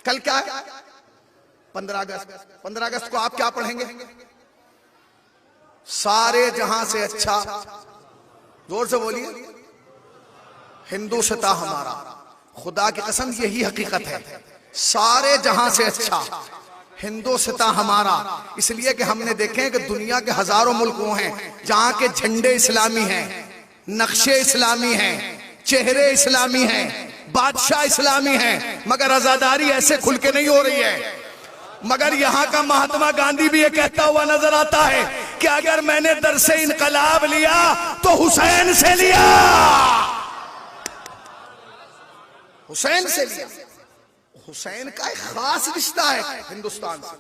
कल क्या है? 15 अगस्त। 15 अगस्त को आप क्या पढ़ेंगे? सारे जहां से अच्छा, जोर से बोलिए, हिंदुस्तान हमारा। खुदा की कसम यही हकीकत है, सारे जहां से अच्छा हिंदुस्तान हमारा। इसलिए कि हमने देखे कि दुनिया के हजारों मुल्क वो हैं जहां के झंडे इस्लामी हैं, नक्शे इस्लामी हैं, चेहरे इस्लामी हैं, बादशाह इस्लामी हैं, मगर आजादारी ऐसे खुल के नहीं हो रही है। मगर यहां का महात्मा गांधी भी ये कहता हुआ नजर आता है कि अगर मैंने दरसे इनकलाब लिया तो हुसैन से लिया, हुसैन से लिया। हुसैन का एक खास रिश्ता है हिंदुस्तान से।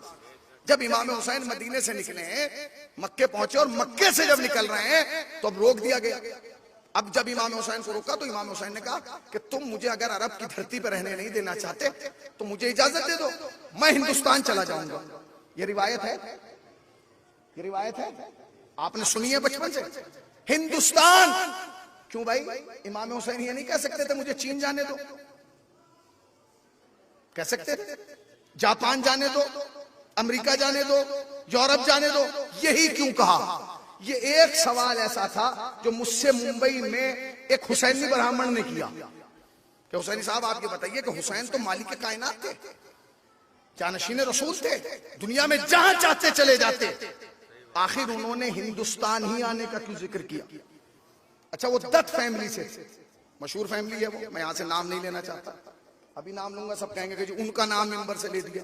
जब इमाम हुसैन मदीने से निकले हैं, मक्के पहुंचे, और मक्के से जब निकल रहे हैं तो अब रोक दिया गया। अब जब इमाम हुसैन को रोका तो इमाम हुसैन ने कहा कि तुम मुझे अगर अरब की धरती पर रहने नहीं देना चाहते तो मुझे इजाजत दे दो, मैं हिंदुस्तान चला जाऊंगा। ये रिवायत है, ये रिवायत है, आपने सुनी है बचपन से। हिंदुस्तान क्यों भाई? इमाम हुसैन ये नहीं कह सकते थे मुझे चीन जाने दो? कह सकते थे, जापान जाने दो, अमेरिका जाने दो, यूरोप जाने दो। यही क्यों कहा? ये एक सवाल ऐसा था जो मुझसे मुंबई में एक हुसैनी ब्राह्मण ने किया कि हुसैनी साहब आप ये बताइए कि हुसैन तो मालिक कायनात थे, जानशीन रसूल थे, दुनिया में जहां चाहते चले जाते, आखिर उन्होंने हिंदुस्तान ही आने का क्यों जिक्र किया? अच्छा, वो दत्त फैमिली से, मशहूर फैमिली है वो, मैं यहां से नाम नहीं लेना चाहता, अभी नाम लूंगा सब कहेंगे कि जो उनका नाम मिंबर से ले दिया।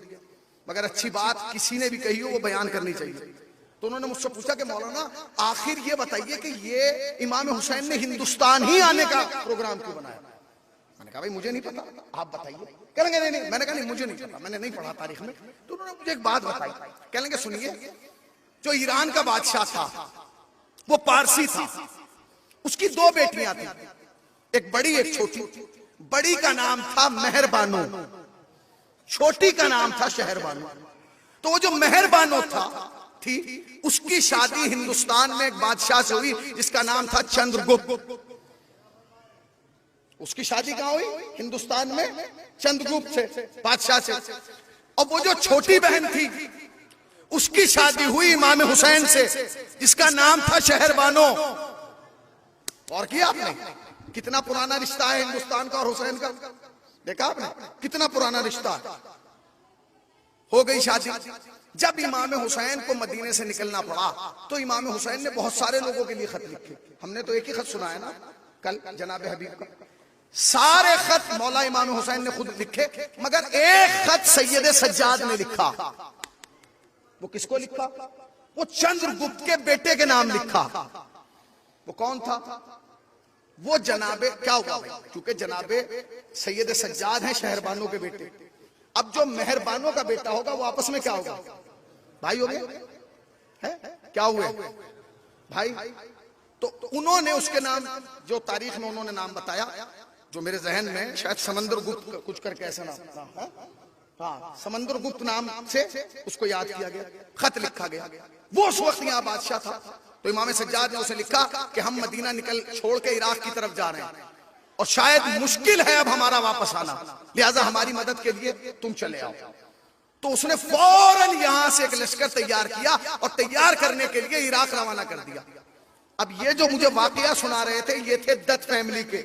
मगर अच्छी बात किसी ने भी कही हो वो बयान करनी चाहिए। तो उन्होंने मुझसे पूछा कि मौलाना आखिर ये बताइए कि ये इमाम हुसैन ने हिंदुस्तान ही आने का प्रोग्राम क्यों बनाया? मैंने कहा भाई मुझे नहीं पता, आप बताइए। कहेंगे नहीं नहीं, मैंने कहा नहीं मुझे नहीं पता, मैंने नहीं पढ़ा तारीख में। तो उन्होंने मुझे एक बात बताई, कहेंगे सुनिए, जो ईरान का बादशाह था वो पारसी था, उसकी 2 बेटियां थी, एक बड़ी एक छोटी। बड़ी का नाम था मेहरबानो, छोटी का नाम था शहरबानो। तो वो जो मेहरबानो थी उसकी शादी हिंदुस्तान में एक बादशाह से हुई जिसका नाम था चंद्रगुप्त। उसकी शादी कहां हुई? हिंदुस्तान में चंद्रगुप्त से, बादशाह से। और वो जो छोटी बहन थी उसकी शादी हुई इमाम हुसैन से जिसका नाम था शहरबानो। और किया आपने? कितना पुराना रिश्ता है हिंदुस्तान का और हुसैन का, देखा आपने कितना पुराना रिश्ता है। हो गई शादी। जब इमाम हुसैन को मदीने से निकलना पड़ा तो इमाम हुसैन ने बहुत सारे लोगों के लिए खत लिखे। हमने तो एक ही खत सुना है ना कल जनाब हबीब का। सारे खत मौला इमाम हुसैन ने खुद लिखे, मगर एक खत सैयद सज्जाद ने लिखा। वो किसको लिखा? वो चंद्रगुप्त के बेटे के नाम लिखा। वो कौन था? वो जनाबे, क्या हुआ भाई, क्योंकि जनाबे सैयद सज्जाद हैं शहरबानो के बेटे। अब जो मेहरबानो का बेटा होगा वो आपस में क्या होगा? भाई हो गए हैं? क्या हुए भाई? तो उन्होंने उसके नाम, जो तारीख में उन्होंने नाम बताया, जो मेरे जहन में शायद समंदर गुप्त कुछ करके ऐसा नाम, हाँ समंदर गुप्त नाम से उसको याद किया गया, खत लिखा गया। वो उस वक्त यहाँ बादशाह था। तो इमाम सज्जाद ने उसे लिखा कि हम मदीना निकल छोड़ के इराक की तरफ जा रहे हैं और शायद मुश्किल है अब हमारा वापस आना, लिहाजा हमारी मदद के लिए तुम चले आओ। तो उसने फौरन यहां से एक लश्कर तैयार किया और तैयार करने के लिए इराक रवाना कर दिया। अब ये जो मुझे वाकया सुना रहे थे ये थे दत्त फैमिली के।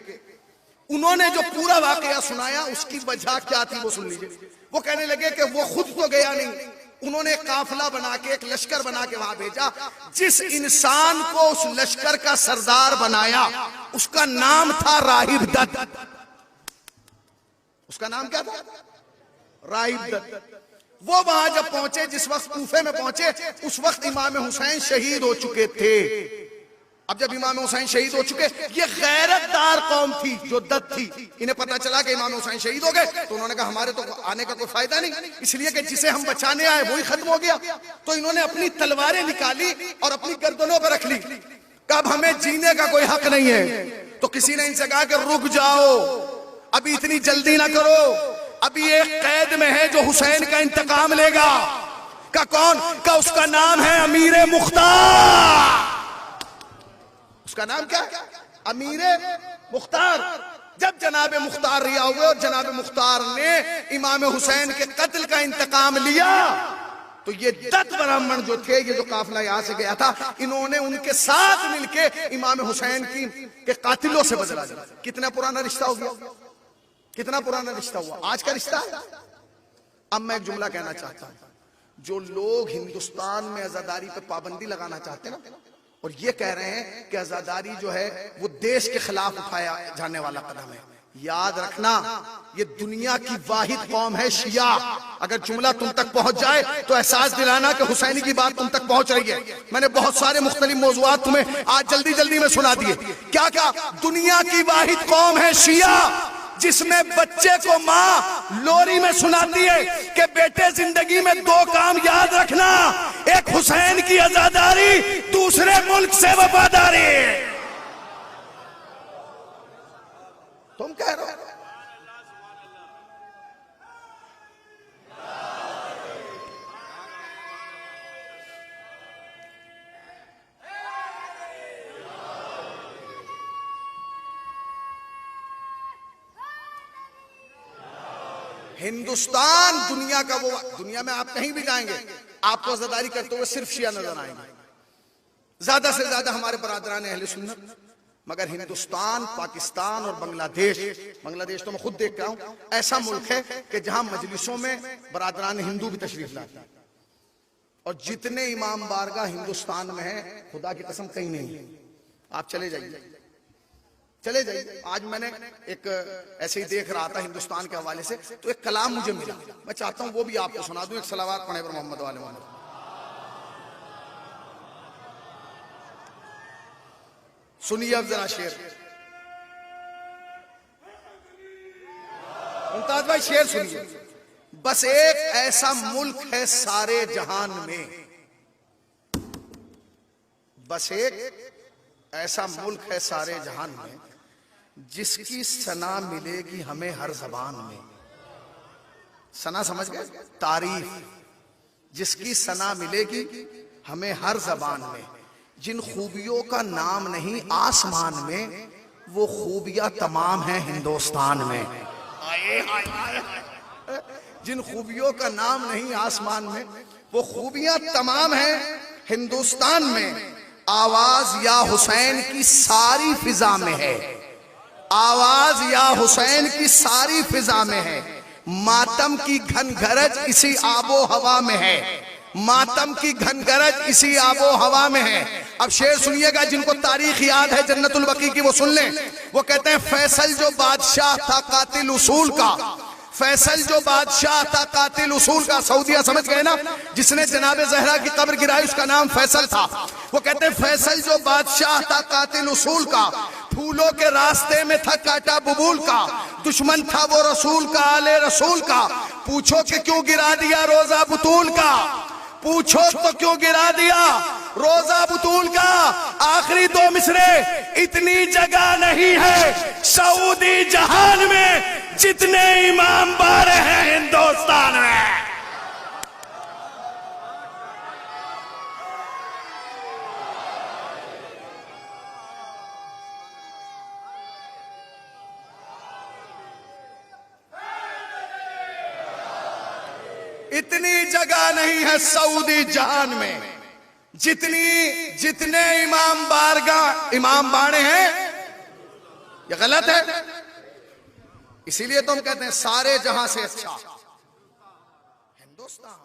उन्होंने जो पूरा वाकया सुनाया उसकी वजह क्या थी वो सुन लीजिए। वो कहने लगे कि वो खुद तो गया नहीं, उन्होंने एक काफिला बना के, एक लश्कर बना के वहां भेजा। जिस इंसान को उस लश्कर का सरदार बनाया उसका नाम था राहिब दत्त। उसका नाम क्या था? राहिब दत्त। वो वहां जब पहुंचे, जिस वक्त कूफे में पहुंचे, उस वक्त इमाम हुसैन शहीद हो चुके थे। अब जब इमाम हुसैन शहीद हो चुके, ये गैरतदार कौम थी जो दत्त थी, इन्हें पता चला कि इमाम हुसैन शहीद हो गए, तो उन्होंने कहा हमारे तो आने का कोई फायदा नहीं, इसलिए कि जिसे हम बचाने आए वही खत्म हो गया। तो इन्होंने अपनी तलवारें निकाली और अपनी गर्दनों पर रख ली। कब हमें जीने का कोई हक नहीं है। तो किसी ने इनसे कहा कि रुक जाओ, अभी इतनी जल्दी ना करो, अभी एक कैद में है जो हुसैन का इंतकाम लेगा। का कौन? का उसका नाम है अमीर मुख्तार। उसका नाम क्या है? अमीर मुख्तार। जब जनाब मुख्तार रिहा हुए और जनाब मुख्तार ने इमाम हुसैन के कत्ल का इंतकाम लिया, तो ये 10 ब्राह्मण जो थे, ये जो काफिला यहां से गया था, इन्होंने उनके साथ मिलके इमाम हुसैन के कातिलों से बदला लिया। कितना पुराना रिश्ता हो गया, कितना पुराना रिश्ता हुआ, आज का रिश्ता है। अब मैं एक जुमला कहना चाहता हूं, जो लोग हिंदुस्तान में आजादारी पे पाबंदी लगाना चाहते हैं ना, और ये कह रहे हैं कि आजादारी जो है वो देश के खिलाफ उठाया जाने वाला कदम है, याद रखना ये दुनिया की वाहिद कौम है शिया। अगर जुमला तुम तक पहुंच जाए तो एहसास दिलाना कि हुसैनी की बात तुम तक पहुंच रही है। मैंने बहुत सारे मुख्तलिफ मौज़ूआत तुम्हें आज जल्दी जल्दी में सुना दिए। क्या क्या? दुनिया की वाहिद कौम है शिया, जिसमें बच्चे को माँ लोरी में सुनाती है कि बेटे जिंदगी में 2 काम याद रखना, एक हुसैन की आजादारी, दूसरे मुल्क से वफादारी। तुम कह रहे हो हिंदुस्तान दुनिया का वो, दुनिया में आप कहीं भी जाएंगे आपको आजादारी करते हुए सिर्फ शिया नजर आएंगे, ज्यादा से ज्यादा हमारे बरादरान अहले सुन्नत। मगर हिंदुस्तान, पाकिस्तान और बांग्लादेश तो मैं खुद देख रहा हूं, ऐसा मुल्क है कि जहां मजलिसों में बरादरान हिंदू भी तशरीफ लाते हैं। और जितने इमाम बारगाह हिंदुस्तान में है, खुदा की कसम कहीं नहीं है। आप चले जाइए, चले जाइए। आज मैंने एक ऐसे ही देख रहा था हिंदुस्तान के हवाले से, तो एक कलाम मुझे मिला, मैं चाहता हूं वो भी आपको सुना दूं। एक सलावात पढ़े मोहम्मद वाले मोहम्मद। सुनिए अब जरा शेर, मुमताज भाई शेर सुनिए। बस एक ऐसा मुल्क है सारे जहान में, बस एक ऐसा मुल्क है सारे जहान में, जिसकी सना मिलेगी हमें हर जबान में। सना समझ गए? तारीफ, जिसकी सना मिलेगी हमें हर जबान में। जिन खूबियों का नाम नहीं आसमान में, वो खूबियां तमाम हैं हिंदुस्तान में। जिन खूबियों का नाम नहीं आसमान में, वो खूबियां तमाम हैं हिंदुस्तान में। आवाज या हुसैन की सारी फिजा में है, आवाज या हुसैन की सारी फिजा में है। मातम की घनघरज इसी आबो हवा में है, मातम की घनघरज इसी आबो हवा में है। अब शेर सुनिएगा, जिनको तारीख याद है जन्नतुल बकी की वो सुन लें। वो कहते हैं, फैसल जो बादशाह था कातिल उसूल का, फैसल जो बादशाह था कातिल उसूल का। सऊदिया समझ गए ना, जिसने जनाब जहरा की कब्र गिराई उसका नाम फैसल था। वो कहते हैं, फैसल जो बादशाह था कातिल उसूल का, फूलों के रास्ते में था काटा बबूल का, दुश्मन था वो रसूल का आले रसूल का। पूछो कि क्यों गिरा दिया रोजा बुतूल का, पूछो तो क्यों गिरा दिया रोजा बुतूल का। आखिरी 2 मिसरे, इतनी जगह नहीं है सऊदी जहान में जितने इमाम बारे हैं हिंदुस्तान में। इतनी जगह नहीं है सऊदी जहान में जितने इमाम बाड़े हैं। ये गलत है, इसीलिए तो हम कहते हैं सारे जहां से अच्छा हिंदुस्तान।